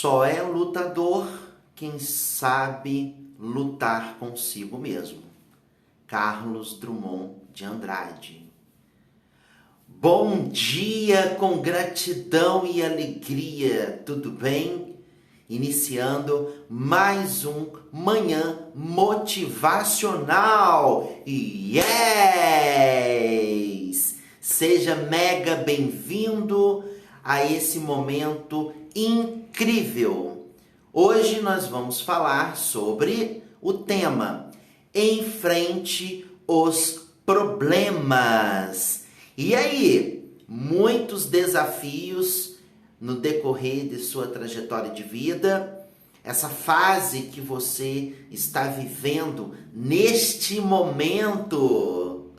Só é lutador quem sabe lutar consigo mesmo. Carlos Drummond de Andrade. Bom dia com gratidão e alegria, tudo bem? Iniciando mais um Manhã Motivacional. Yes! Seja mega bem-vindo a esse momento incrível. Hoje nós vamos falar sobre o tema Enfrente os problemas. E aí, muitos desafios no decorrer de sua trajetória de vida, essa fase que você está vivendo neste momento.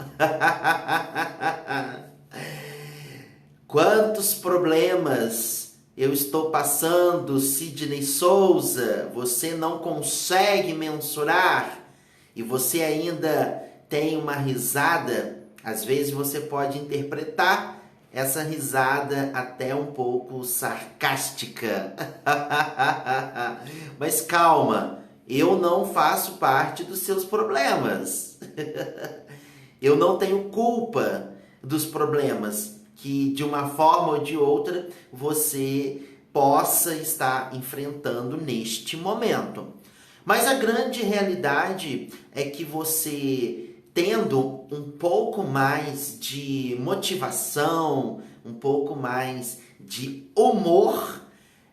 Quantos problemas eu estou passando, Sidney Souza? Você não consegue mensurar e você ainda tem uma risada. Às vezes você pode interpretar essa risada até um pouco sarcástica. Mas calma, eu não faço parte dos seus problemas. Eu não tenho culpa dos problemas que de uma forma ou de outra você possa estar enfrentando neste momento. Mas a grande realidade é que você, tendo um pouco mais de motivação, um pouco mais de humor,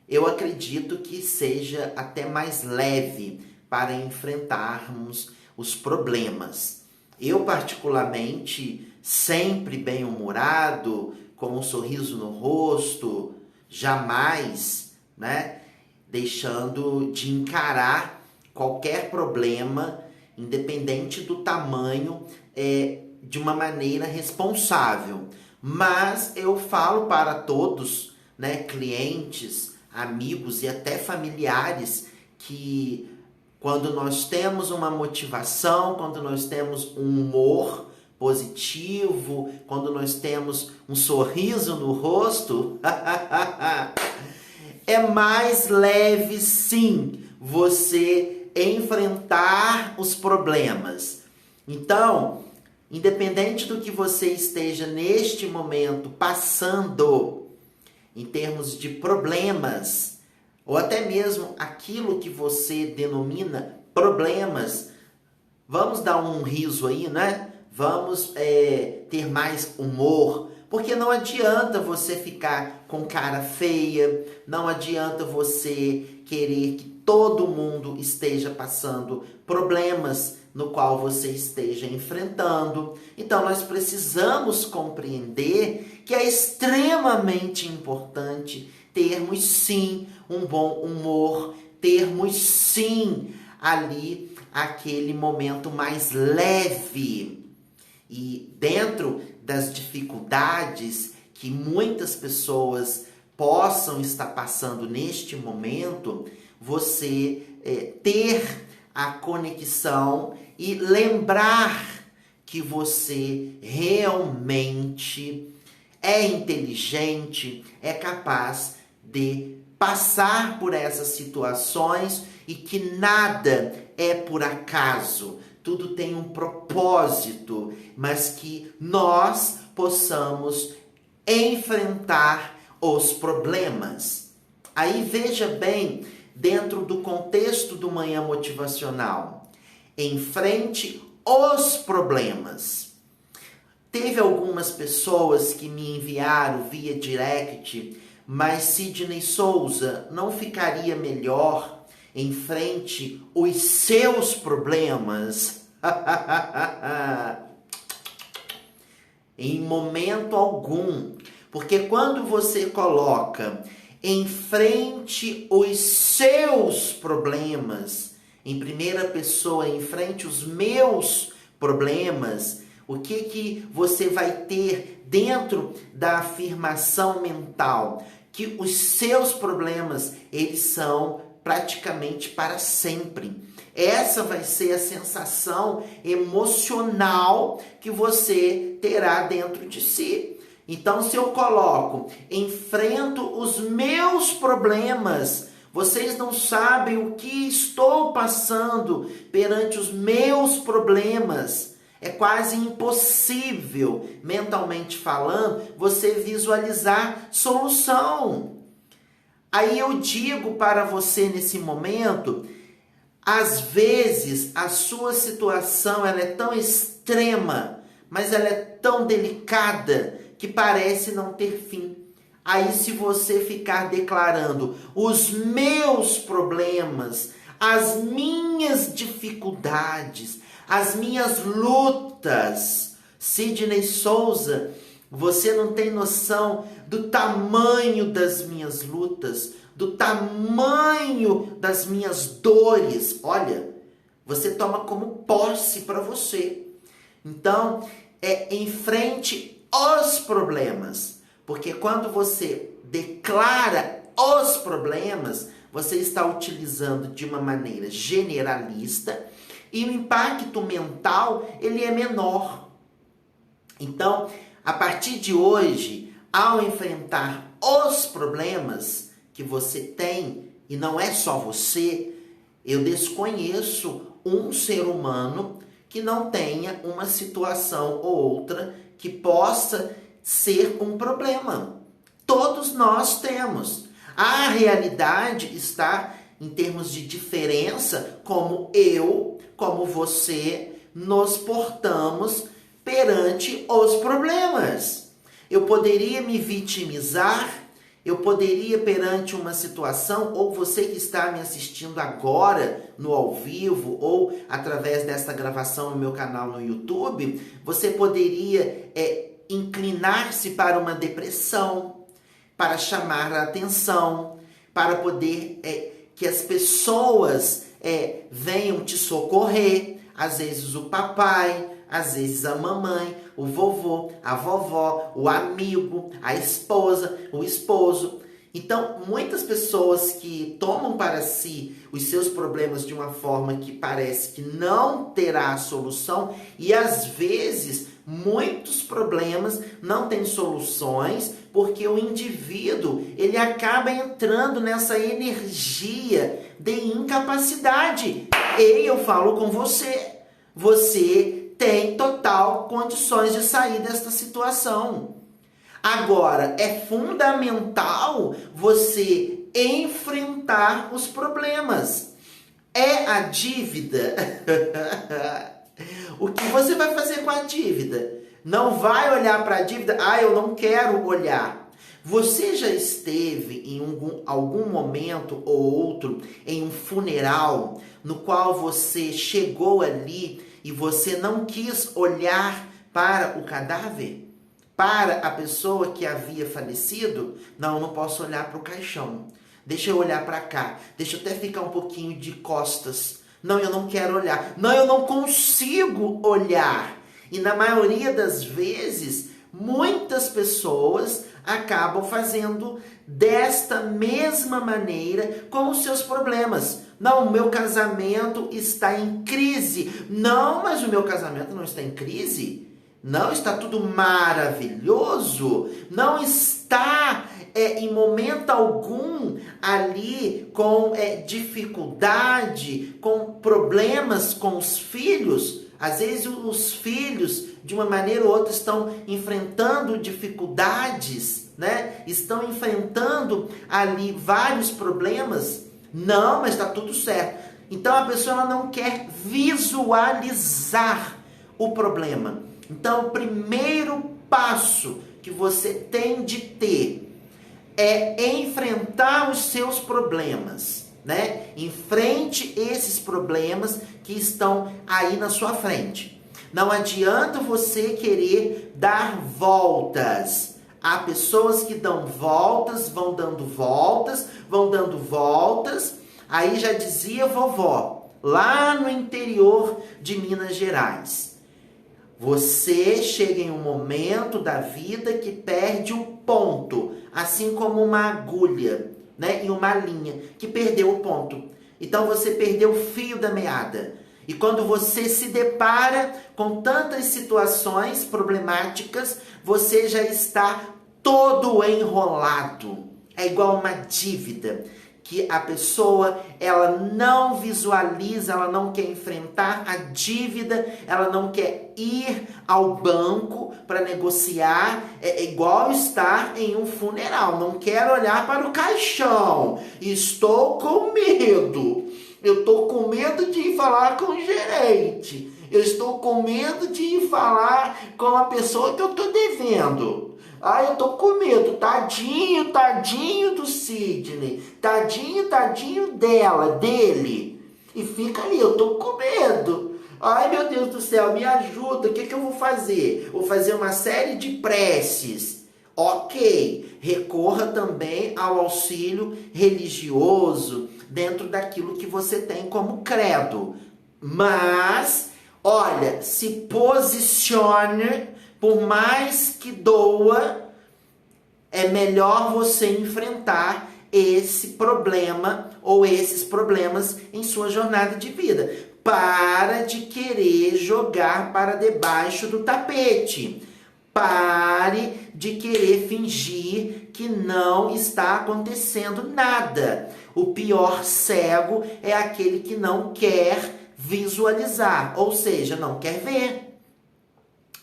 eu acredito que seja até mais leve para enfrentarmos os problemas. Eu, particularmente, sempre bem-humorado, com um sorriso no rosto, jamais, deixando de encarar qualquer problema, independente do tamanho, de uma maneira responsável. Mas eu falo para todos, clientes, amigos e até familiares, que quando nós temos uma motivação, quando nós temos um humor positivo, quando nós temos um sorriso no rosto, é mais leve sim você enfrentar os problemas. Então, independente do que você esteja neste momento passando em termos de problemas, ou até mesmo aquilo que você denomina problemas, vamos dar um riso aí, Vamos ter mais humor, porque não adianta você ficar com cara feia, não adianta você querer que todo mundo esteja passando problemas no qual você esteja enfrentando. Então nós precisamos compreender que é extremamente importante termos sim um bom humor, termos sim ali aquele momento mais leve. E dentro das dificuldades que muitas pessoas possam estar passando neste momento, você ter a conexão e lembrar que você realmente é inteligente, é capaz de passar por essas situações e que nada é por acaso. Tudo tem um propósito, mas que nós possamos enfrentar os problemas. Aí veja bem, dentro do contexto do Manhã Motivacional, enfrente os problemas. Teve algumas pessoas que me enviaram via direct, mas Sidney Souza, não ficaria melhor enfrente os seus problemas? Em momento algum. Porque quando você coloca enfrente os seus problemas, em primeira pessoa, enfrente os meus problemas, o que você vai ter dentro da afirmação mental? Que os seus problemas, eles são praticamente para sempre. Essa vai ser a sensação emocional que você terá dentro de si. Então, se eu coloco, enfrento os meus problemas, Vocês não sabem o que estou passando perante os meus problemas. É quase impossível, mentalmente falando, você visualizar solução. Aí eu digo para você nesse momento, às vezes a sua situação ela é tão extrema, mas ela é tão delicada que parece não ter fim. Aí se você ficar declarando os meus problemas, as minhas dificuldades, as minhas lutas, Sidney Souza, você não tem noção do tamanho das minhas lutas, do tamanho das minhas dores. Olha, você toma como posse para você. Então, enfrente os problemas. Porque quando você declara os problemas, você está utilizando de uma maneira generalista e o impacto mental ele é menor. Então, a partir de hoje, ao enfrentar os problemas que você tem, e não é só você, eu desconheço um ser humano que não tenha uma situação ou outra que possa ser um problema. Todos nós temos. A realidade está em termos de diferença, como eu, como você, nos portamos perante os problemas. Eu poderia me vitimizar, eu poderia perante uma situação, ou você que está me assistindo agora no ao vivo, ou através desta gravação no meu canal no YouTube, você poderia inclinar-se para uma depressão, para chamar a atenção, para poder que as pessoas venham te socorrer, às vezes o papai, às vezes a mamãe, o vovô, a vovó, o amigo, a esposa, o esposo. Então, muitas pessoas que tomam para si os seus problemas de uma forma que parece que não terá solução, e às vezes muitos problemas não têm soluções porque o indivíduo ele acaba entrando nessa energia de incapacidade. E eu falo com você, você tem total condições de sair desta situação. Agora, é fundamental você enfrentar os problemas. É a dívida. O que você vai fazer com a dívida? Não vai olhar para a dívida? Eu não quero olhar. Você já esteve em algum momento ou outro em um funeral no qual você chegou ali e você não quis olhar para o cadáver? Para a pessoa que havia falecido? Não, eu não posso olhar para o caixão. Deixa eu olhar para cá. Deixa eu até ficar um pouquinho de costas. Não, eu não quero olhar. Não, eu não consigo olhar. E na maioria das vezes, muitas pessoas acabam fazendo desta mesma maneira com os seus problemas. Não, o meu casamento está em crise. Não, mas o meu casamento não está em crise. Não está tudo maravilhoso. Não está em momento algum ali com dificuldade, com problemas com os filhos. Às vezes os filhos, de uma maneira ou outra, estão enfrentando dificuldades, né? Estão enfrentando ali vários problemas. Não, mas está tudo certo. Então a pessoa não quer visualizar o problema. Então o primeiro passo que você tem de ter é enfrentar os seus problemas, né? Enfrente esses problemas que estão aí na sua frente. Não adianta você querer dar voltas. Há pessoas que dão voltas, vão dando voltas, vão dando voltas. Aí já dizia vovó, lá no interior de Minas Gerais. Você chega em um momento da vida que perde o ponto, assim como uma agulha, né, em uma linha, que perdeu o ponto. Então você perdeu o fio da meada. E quando você se depara com tantas situações problemáticas, você já está todo enrolado. É igual uma dívida que a pessoa, ela não visualiza, ela não quer enfrentar a dívida, ela não quer ir ao banco para negociar, é igual estar em um funeral, não quero olhar para o caixão, estou com medo, eu estou com medo de ir falar com o gerente, eu estou com medo de ir falar com a pessoa que eu estou devendo. Eu tô com medo, tadinho do Sidney, tadinho dele. E fica ali, eu tô com medo. Ai, meu Deus do céu, me ajuda, o que eu vou fazer? Vou fazer uma série de preces. Ok, recorra também ao auxílio religioso dentro daquilo que você tem como credo. Mas, olha, se posicione. Por mais que doa, é melhor você enfrentar esse problema ou esses problemas em sua jornada de vida. Para de querer jogar para debaixo do tapete. Pare de querer fingir que não está acontecendo nada. O pior cego é aquele que não quer visualizar, ou seja, não quer ver.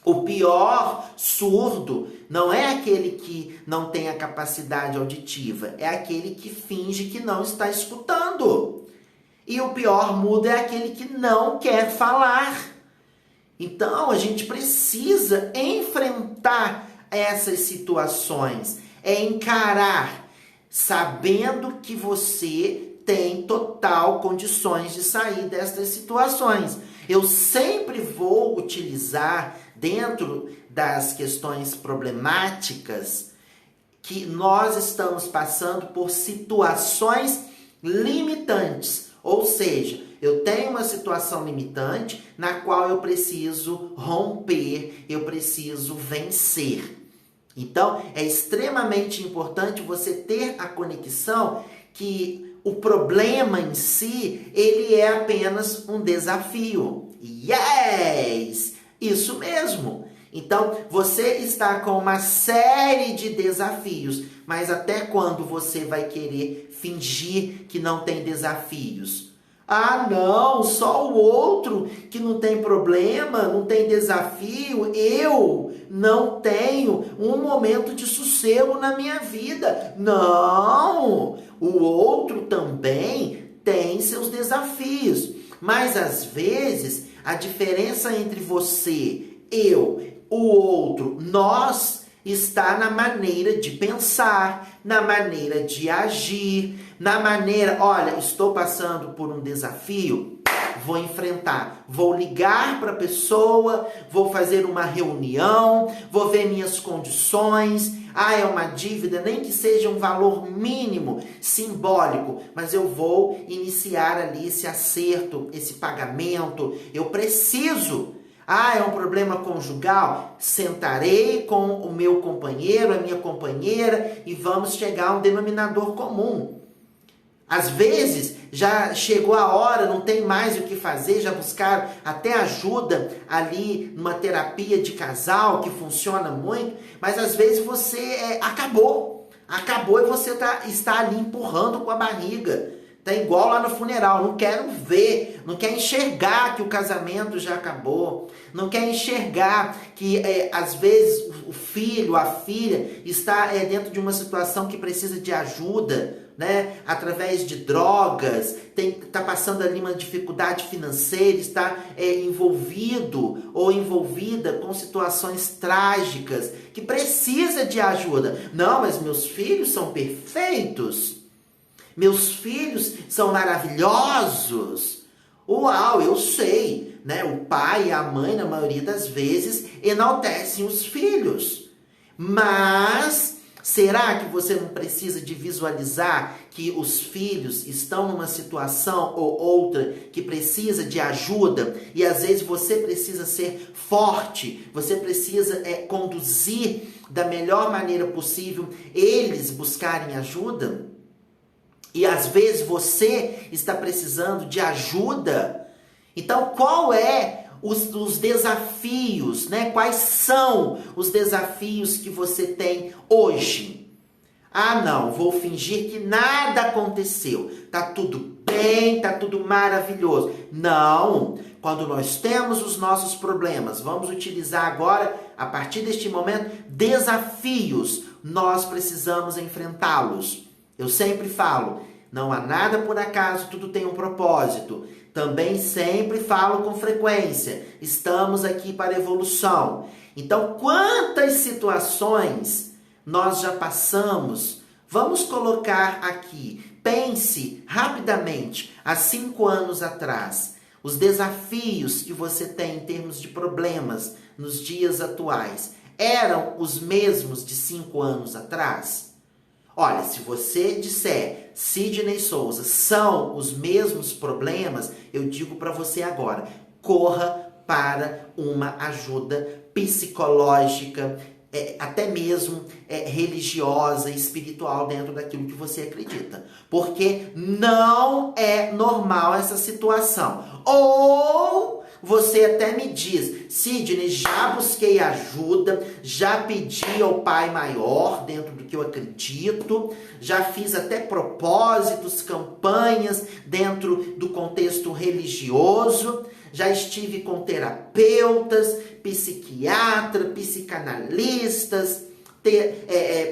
O pior surdo não é aquele que não tem a capacidade auditiva, é aquele que finge que não está escutando. E o pior mudo é aquele que não quer falar. Então, a gente precisa enfrentar essas situações, encarar, sabendo que você tem total condições de sair destas situações. Eu sempre vou utilizar, dentro das questões problemáticas, que nós estamos passando por situações limitantes. Ou seja, eu tenho uma situação limitante na qual eu preciso romper, eu preciso vencer. Então, é extremamente importante você ter a conexão que o problema em si, ele é apenas um desafio. Yes! Isso mesmo. Então, você está com uma série de desafios, mas até quando você vai querer fingir que não tem desafios? Não, só o outro que não tem problema, não tem desafio, eu não tenho um momento de sossego na minha vida. Não, o outro também tem seus desafios, mas às vezes a diferença entre você, eu, o outro, nós, está na maneira de pensar, na maneira de agir, na maneira, olha, estou passando por um desafio, vou enfrentar, vou ligar para a pessoa, vou fazer uma reunião, vou ver minhas condições, é uma dívida, nem que seja um valor mínimo, simbólico, mas eu vou iniciar ali esse acerto, esse pagamento, eu preciso. É um problema conjugal? Sentarei com o meu companheiro, a minha companheira e vamos chegar a um denominador comum. Às vezes, já chegou a hora, não tem mais o que fazer, já buscaram até ajuda ali numa terapia de casal que funciona muito, mas às vezes você acabou e você está ali empurrando com a barriga. Tá igual lá no funeral, não quero ver, não quer enxergar que o casamento já acabou, não quer enxergar que às vezes o filho, a filha está dentro de uma situação que precisa de ajuda, né? Através de drogas, está passando ali uma dificuldade financeira, está envolvido ou envolvida com situações trágicas, que precisa de ajuda. Não, mas meus filhos são perfeitos. Meus filhos são maravilhosos. Uau, eu sei, né? O pai e a mãe, na maioria das vezes, enaltecem os filhos. Mas será que você não precisa de visualizar que os filhos estão numa situação ou outra que precisa de ajuda? E às vezes você precisa ser forte, você precisa conduzir da melhor maneira possível eles buscarem ajuda? E às vezes você está precisando de ajuda. Então, qual é os desafios, né? Quais são os desafios que você tem hoje? Ah, não, vou fingir que nada aconteceu. Tá tudo bem, tá tudo maravilhoso. Não, quando nós temos os nossos problemas, vamos utilizar agora, a partir deste momento, desafios. Nós precisamos enfrentá-los. Eu sempre falo, não há nada por acaso, tudo tem um propósito. Também sempre falo com frequência, estamos aqui para evolução. Então, quantas situações nós já passamos? Vamos colocar aqui, pense rapidamente, há 5 anos atrás, os desafios que você tem em termos de problemas nos dias atuais, eram os mesmos de 5 anos atrás? Olha, se você disser, Sidney Souza, são os mesmos problemas, eu digo para você agora, corra para uma ajuda psicológica, até mesmo religiosa, espiritual, dentro daquilo que você acredita. Porque não é normal essa situação. Ou você até me diz, Sidney, já busquei ajuda, já pedi ao Pai Maior, dentro do que eu acredito, já fiz até propósitos, campanhas dentro do contexto religioso, já estive com terapeutas, psiquiatras, psicanalistas,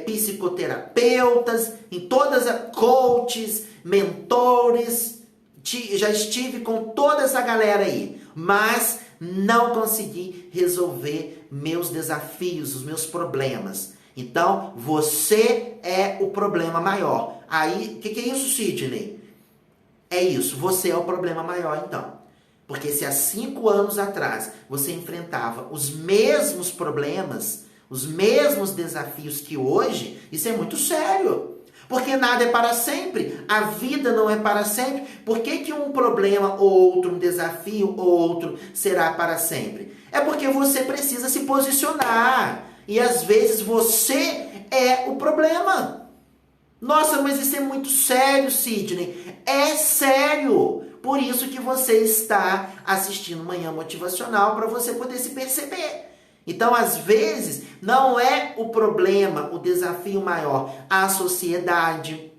psicoterapeutas, em todas as coaches, mentores, já estive com toda essa galera aí, mas não consegui resolver meus desafios, os meus problemas. Então, você é o problema maior. Aí, o que é isso, Sidney? É isso, você é o problema maior, então. Porque se há 5 anos atrás você enfrentava os mesmos problemas, os mesmos desafios que hoje, isso é muito sério. Porque nada é para sempre, a vida não é para sempre. Por que um problema ou outro, um desafio ou outro será para sempre? É porque você precisa se posicionar. E às vezes você é o problema. Nossa, mas isso é muito sério, Sidney. É sério. Por isso que você está assistindo Manhã Motivacional, para você poder se perceber. Então, às vezes, não é o problema, o desafio maior, a sociedade,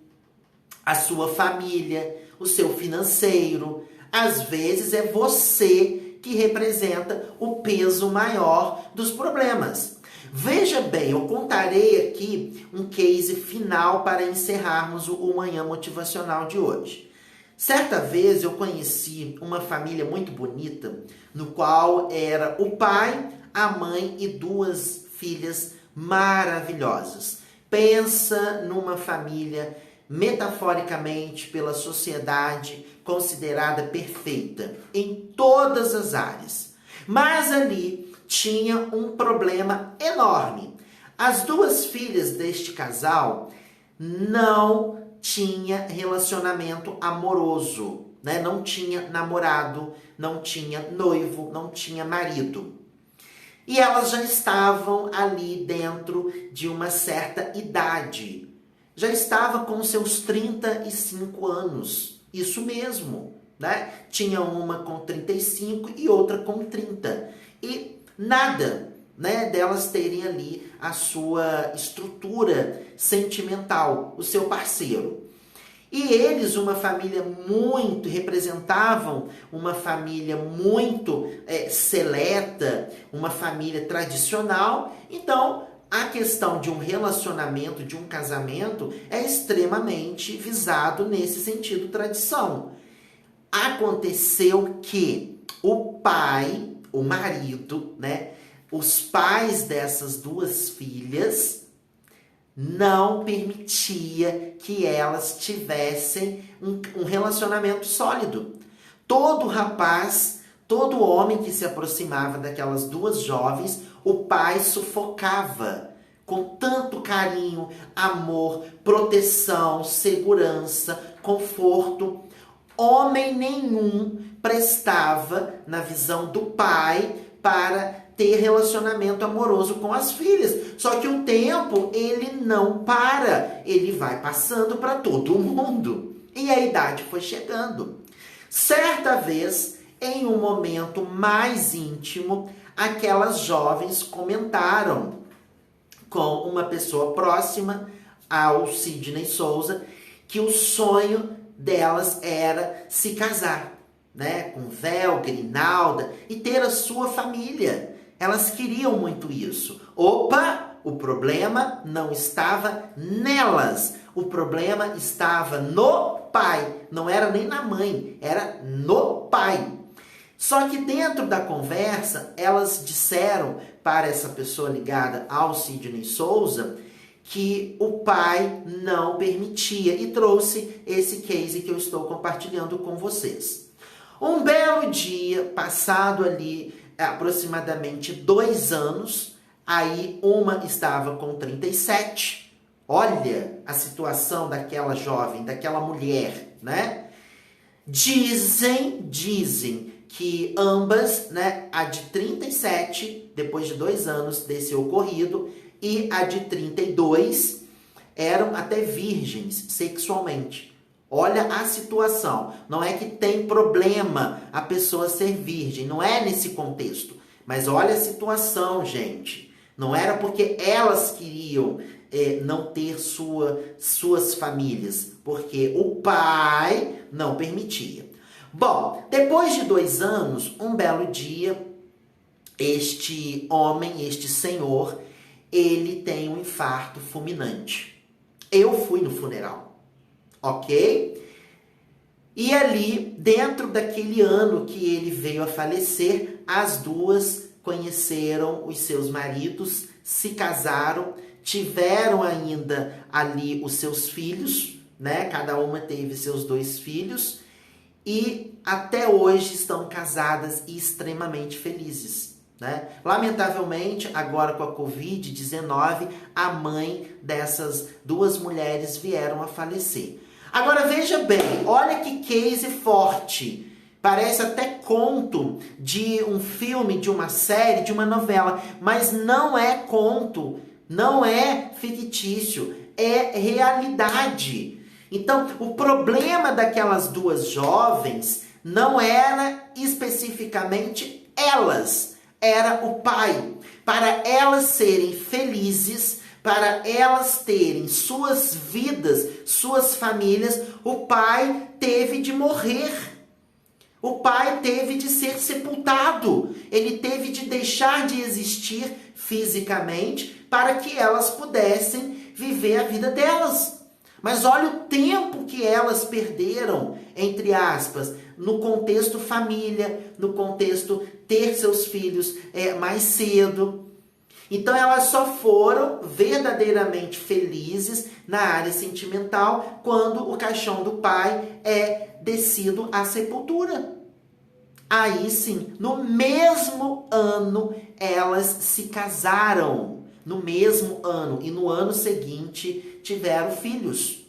a sua família, o seu financeiro. Às vezes é você que representa o peso maior dos problemas. Veja bem, eu contarei aqui um case final para encerrarmos o Manhã Motivacional de hoje. Certa vez eu conheci uma família muito bonita, no qual era o pai, a mãe e 2 filhas maravilhosas. Pensa numa família, metaforicamente, pela sociedade, considerada perfeita em todas as áreas. Mas ali tinha um problema enorme. As 2 filhas deste casal não tinha relacionamento amoroso, né? Não tinha namorado, não tinha noivo, não tinha marido. E elas já estavam ali dentro de uma certa idade. Já estava com seus 35 anos. Isso mesmo, né? Tinha uma com 35 e outra com 30. E nada, né, delas terem ali a sua estrutura sentimental, o seu parceiro. E eles, uma família muito, representavam uma família muito seleta, uma família tradicional. Então, a questão de um relacionamento, de um casamento, é extremamente visado nesse sentido tradição. Aconteceu que o pai, o marido, né, os pais dessas 2 filhas não permitia que elas tivessem um relacionamento sólido. Todo rapaz, todo homem que se aproximava daquelas 2 jovens, o pai sufocava com tanto carinho, amor, proteção, segurança, conforto. Homem nenhum prestava, na visão do pai, para ter relacionamento amoroso com as filhas. Só que o tempo, ele não para. Ele vai passando para todo mundo. E a idade foi chegando. Certa vez, em um momento mais íntimo, aquelas jovens comentaram com uma pessoa próxima ao Sidney Souza que o sonho delas era se casar, né? Com véu, grinalda e ter a sua família. Elas queriam muito isso. Opa! O problema não estava nelas. O problema estava no pai. Não era nem na mãe, era no pai. Só que dentro da conversa, elas disseram para essa pessoa ligada ao Sidney Souza que o pai não permitia e trouxe esse case que eu estou compartilhando com vocês. Um belo dia, passado ali aproximadamente 2 anos, aí uma estava com 37. Olha a situação daquela jovem, daquela mulher, né? Dizem que ambas, né, a de 37, depois de 2 anos desse ocorrido, e a de 32, eram até virgens sexualmente. Olha a situação. Não é que tem problema a pessoa ser virgem, não é nesse contexto. Mas olha a situação, gente. Não era porque elas queriam não ter suas famílias, porque o pai não permitia. Bom, depois de 2 anos, um belo dia, este homem, este senhor, ele tem um infarto fulminante. Eu fui no funeral, ok? E ali, dentro daquele ano que ele veio a falecer, as duas conheceram os seus maridos, se casaram, tiveram ainda ali os seus filhos, né? Cada uma teve seus 2 filhos e até hoje estão casadas e extremamente felizes, né? Lamentavelmente, agora com a Covid-19, a mãe dessas 2 mulheres vieram a falecer. Agora veja bem, olha que case forte. Parece até conto de um filme, de uma série, de uma novela, mas não é conto, não é fictício, é realidade. Então, o problema daquelas 2 jovens não era especificamente elas, era o pai. Para elas serem felizes, para elas terem suas vidas, suas famílias, o pai teve de morrer. O pai teve de ser sepultado. Ele teve de deixar de existir fisicamente para que elas pudessem viver a vida delas. Mas olha o tempo que elas perderam, entre aspas, no contexto família, no contexto ter seus filhos mais cedo. Então elas só foram verdadeiramente felizes na área sentimental quando o caixão do pai é descido à sepultura. Aí sim, no mesmo ano elas se casaram. No mesmo ano e no ano seguinte tiveram filhos.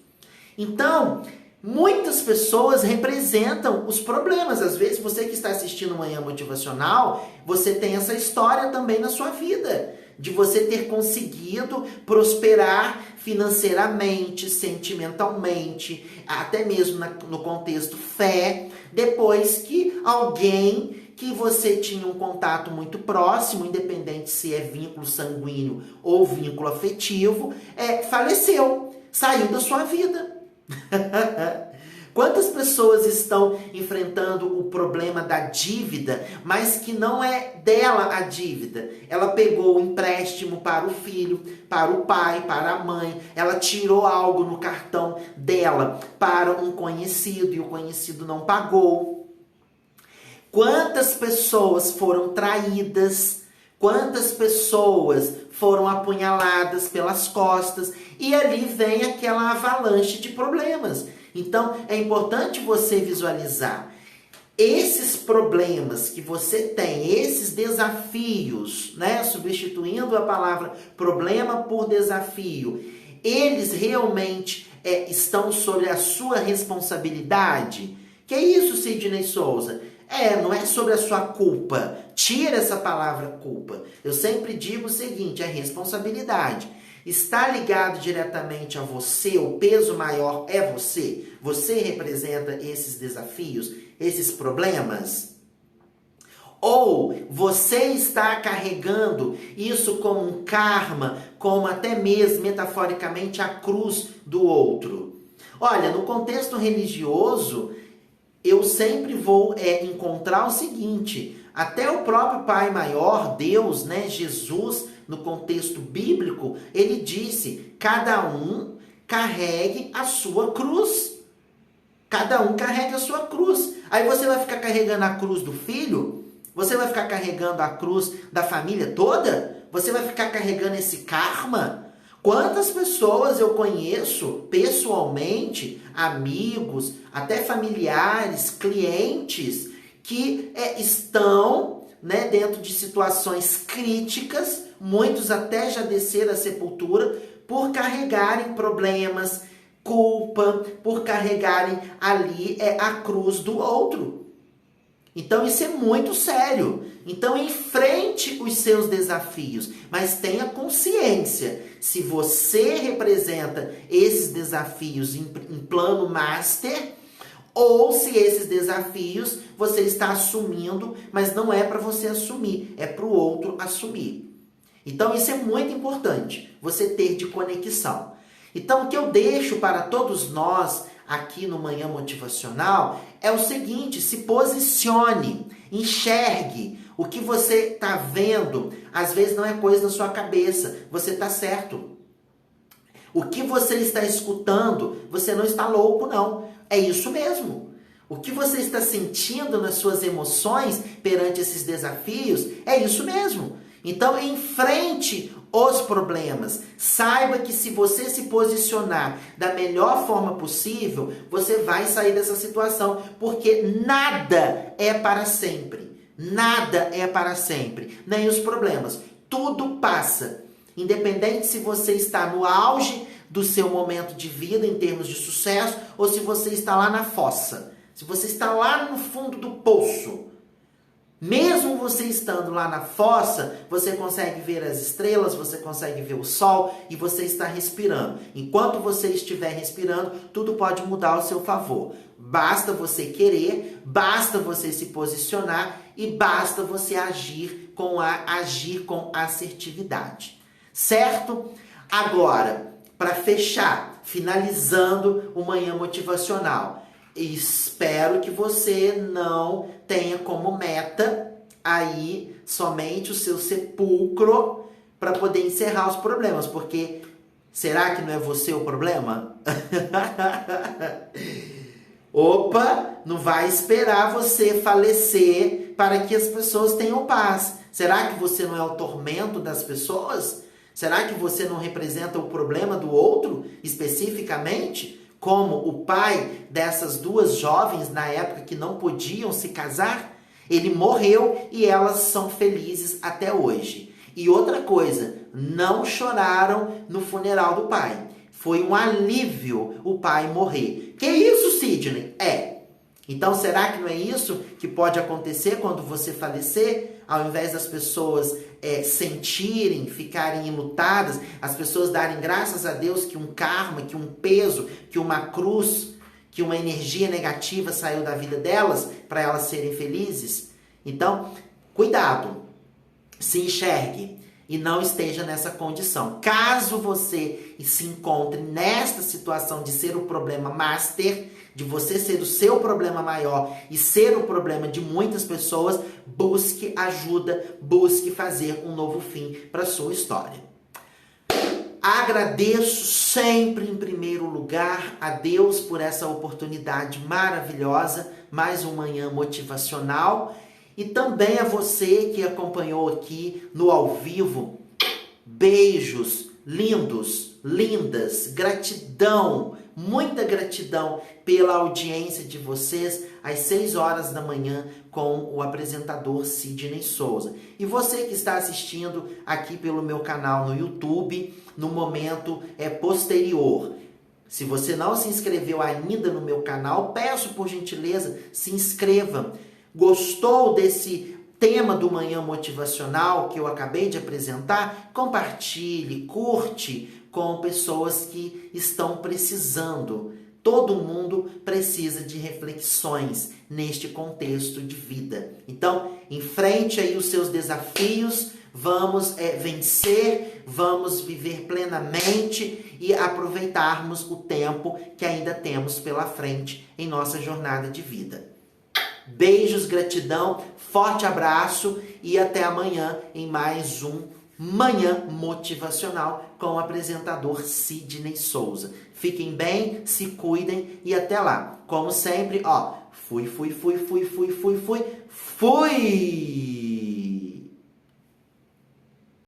Então, muitas pessoas representam os problemas. Às vezes, você que está assistindo Manhã Motivacional, você tem essa história também na sua vida. De você ter conseguido prosperar financeiramente, sentimentalmente, até mesmo no contexto fé, depois que alguém que você tinha um contato muito próximo, independente se é vínculo sanguíneo ou vínculo afetivo, faleceu, saiu da sua vida. Quantas pessoas estão enfrentando o problema da dívida, mas que não é dela a dívida? Ela pegou o empréstimo para o filho, para o pai, para a mãe. Ela tirou algo no cartão dela para um conhecido e o conhecido não pagou. Quantas pessoas foram traídas? Quantas pessoas foram apunhaladas pelas costas? E ali vem aquela avalanche de problemas. Então, é importante você visualizar esses problemas que você tem, esses desafios, né? Substituindo a palavra problema por desafio, eles realmente estão sobre a sua responsabilidade? Que é isso, Sidney Souza? Não é sobre a sua culpa. Tira essa palavra culpa. Eu sempre digo o seguinte, é responsabilidade. Está ligado diretamente a você, o peso maior é você? Você representa esses desafios, esses problemas? Ou você está carregando isso como um karma, como até mesmo, metaforicamente, a cruz do outro. Olha, no contexto religioso, eu sempre vou encontrar o seguinte: até o próprio Pai Maior, Deus, né, Jesus, no contexto bíblico, ele disse: cada um carregue a sua cruz. Cada um carregue a sua cruz. Aí você vai ficar carregando a cruz do filho? Você vai ficar carregando a cruz da família toda? Você vai ficar carregando esse karma? Quantas pessoas eu conheço pessoalmente, amigos, até familiares, clientes, que estão, né, dentro de situações críticas, muitos até já desceram à sepultura, por carregarem problemas, culpa, por carregarem ali a cruz do outro. Então isso é muito sério. Então enfrente os seus desafios, mas tenha consciência. Se você representa esses desafios em plano master, ou se esses desafios você está assumindo, mas não é para você assumir, é para o outro assumir. Então isso é muito importante, você ter de conexão. Então o que eu deixo para todos nós aqui no Manhã Motivacional é o seguinte: se posicione, enxergue. O que você está vendo, às vezes não é coisa da sua cabeça, você está certo. O que você está escutando, você não está louco, não. É isso mesmo. O que você está sentindo nas suas emoções perante esses desafios, é isso mesmo. Então, enfrente os problemas. Saiba que se você se posicionar da melhor forma possível, você vai sair dessa situação, porque nada é para sempre. Nada é para sempre. Nem os problemas. Tudo passa. Independente se você está no auge do seu momento de vida em termos de sucesso ou se você está lá na fossa. Se você está lá no fundo do poço. Mesmo você estando lá na fossa, você consegue ver as estrelas, você consegue ver o sol e você está respirando. Enquanto você estiver respirando, tudo pode mudar ao seu favor. Basta você querer, basta você se posicionar e basta você agir com assertividade. Certo? Agora, para fechar, finalizando o Manhã Motivacional, espero que você não tenha como meta aí somente o seu sepulcro para poder encerrar os problemas, porque será que não é você o problema? Opa, não vai esperar você falecer para que as pessoas tenham paz. Será que você não é o tormento das pessoas? Será que você não representa o problema do outro especificamente? Como o pai dessas duas jovens na época que não podiam se casar, ele morreu e elas são felizes até hoje. E outra coisa, não choraram no funeral do pai. Foi um alívio o pai morrer. Que isso, Sidney? Então será que não é isso que pode acontecer quando você falecer? Ao invés das pessoas sentirem, ficarem enlutadas, as pessoas darem graças a Deus que um karma, que um peso, que uma cruz, que uma energia negativa saiu da vida delas para elas serem felizes? Então, cuidado, se enxergue e não esteja nessa condição. Caso você se encontre nesta situação de ser o problema master, de você ser o seu problema maior e ser o problema de muitas pessoas, busque ajuda, busque fazer um novo fim para a sua história. Agradeço sempre, em primeiro lugar, a Deus por essa oportunidade maravilhosa, mais um Manhã Motivacional, e também a você que acompanhou aqui no ao vivo. Beijos lindos, lindas, gratidão, muita gratidão pela audiência de vocês às 6 horas da manhã com o apresentador Sidney Souza. E você que está assistindo aqui pelo meu canal no YouTube, no momento posterior. Se você não se inscreveu ainda no meu canal, peço por gentileza, se inscreva. Gostou desse tema do Manhã Motivacional que eu acabei de apresentar? Compartilhe, curte com pessoas que estão precisando. Todo mundo precisa de reflexões neste contexto de vida. Então, enfrente aí os seus desafios, vamos vencer, vamos viver plenamente e aproveitarmos o tempo que ainda temos pela frente em nossa jornada de vida. Beijos, gratidão, forte abraço e até amanhã em mais um Manhã Motivacional com o apresentador Sidney Souza. Fiquem bem, se cuidem e até lá. Como sempre, fui.